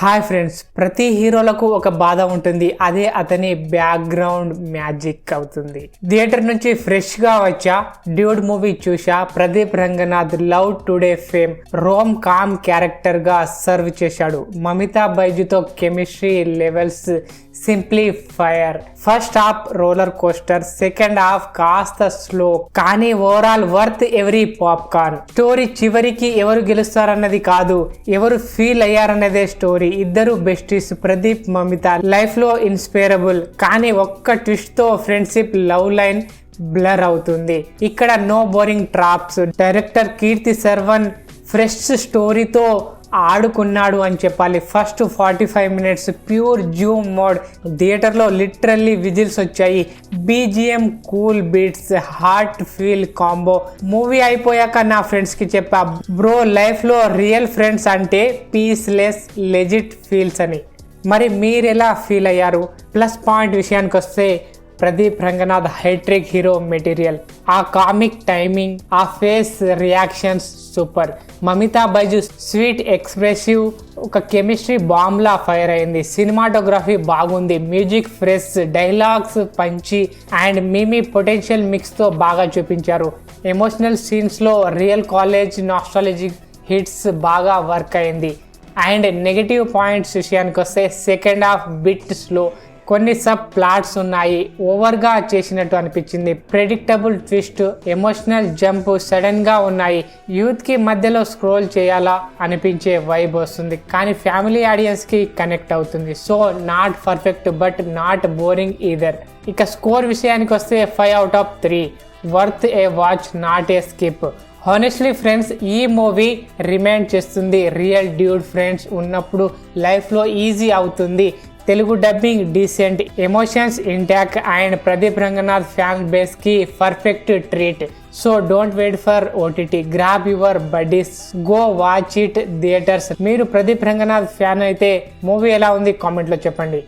Hi friends, ప్రతి హీరోలకు ఒక బాధ ఉంటుంది. అదే అతని బ్యాక్గ్రౌండ్ మ్యాజిక్ అవుతుంది. థియేటర్ నుంచి ఫ్రెష్ గా వచ్చా డ్యూడ్ మూవీ చూసా. Pradeep Ranganath love today fame rom com character గా సర్వ్ చేశాడు. మమితా బైజుతో chemistry levels simply fire. First half roller coaster, second half కాస్త స్లో, కానీ overall worth every popcorn. Story చివరికి ఎవరు గెలుస్తారన్నది కాదు, ఎవరు ఫీల్ అయ్యారన్నదే స్టోరీ. ఇద్దరు బెస్టీస్ ప్రదీప్ మమిత లైఫ్ లో ఇన్స్పైరబుల్, కానీ ఒక్క ట్విస్ట్ తో ఫ్రెండ్షిప్ లవ్ లైన్ బ్లర్ అవుతుంది. ఇక్కడ no boring traps. Director Keerthi Sarvan fresh స్టోరీతో ఆడుకున్నాడు అని చెప్పాలి. First 45 minutes pure zoom mode. థియేటర్లో లిటరల్లీ విజిల్స్ వచ్చాయి. BGM cool beats, heart feel combo. Movie అయిపోయాక నా ఫ్రెండ్స్కి చెప్పా, బ్రో లైఫ్లో రియల్ ఫ్రెండ్స్ అంటే పీస్లెస్ లెజిట్ ఫీల్స్ అని. మరి మీరు ఎలా ఫీల్ అయ్యారు? ప్లస్ పాయింట్ విషయానికి వస్తే Pradeep Ranganath hattrick hero material. ఆ కామిక్ టైమింగ్, ఆ face reactions super. Mamitha Baiju sweet expressive, ఒక కెమిస్ట్రీ బాంబ్లా ఫైర్ అయింది. సినిమాటోగ్రఫీ బాగుంది, music fresh, dialogues punchy and meme potential మిక్స్తో బాగా చూపించారు. ఎమోషనల్ సీన్స్లో రియల్ కాలేజ్ నాస్టాలజిక్ హిట్స్ బాగా వర్క్ అయింది. అండ్ నెగటివ్ పాయింట్స్ విషయానికి వస్తే సెకండ్ హాఫ్ బిట్ స్లో, కొన్ని సబ్ ప్లాట్స్ ఉన్నాయి, ఓవర్గా చేసినట్టు అనిపించింది. Predictable twist, emotional jump sudden గా ఉన్నాయి. యూత్ కి మధ్యలో స్క్రోల్ చేయాలా అనిపించే వైబ్ వస్తుంది, కానీ ఫ్యామిలీ ఆడియన్స్ కి కనెక్ట్ అవుతుంది. So not perfect but not boring either. ఇక స్కోర్ విషయానికి వస్తే 5/3. Worth a watch, not a skip. Honestly friends, ఈ మూవీ రిమైండ్ చేస్తుంది రియల్ డ్యూడ్ ఫ్రెండ్స్ ఉన్నప్పుడు లైఫ్లో ఈజీ అవుతుంది. Telugu dubbing decent, emotions intact and Pradeep Ranganath fan base కి perfect treat. So don't wait for OTT, grab your buddies, go watch it theatres. మీరు ప్రదీప్ రంగనాథ్ ఫ్యాన్ అయితే మూవీ ఎలా ఉంది కామెంట్లో చెప్పండి.